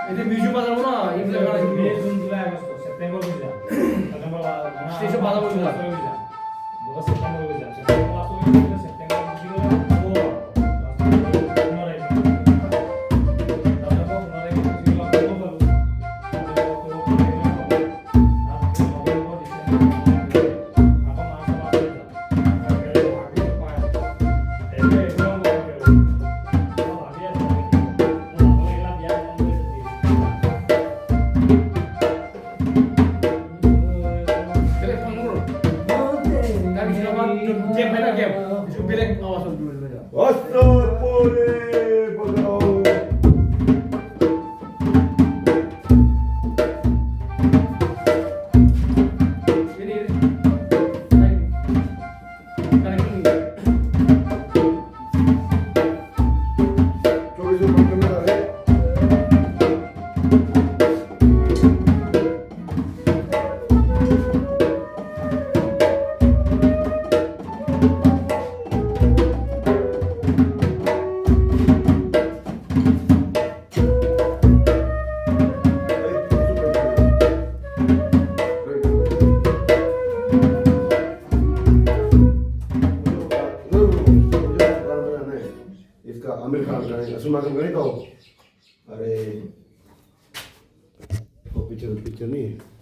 এটা মিউজিক বাজাবো না এগুলো গান May June July August September বুঝা সেপ্টেম্বর স্টেশন বাজাবো বুঝা বুঝা 2 সেপ্টেম্বর বুঝা সেপ্টেম্বর লাস্ট উইক সেপ্টেম্বর দিও ও आमिर खान का है असुमा का नहीं तो अरे वो पिक्चर नहीं है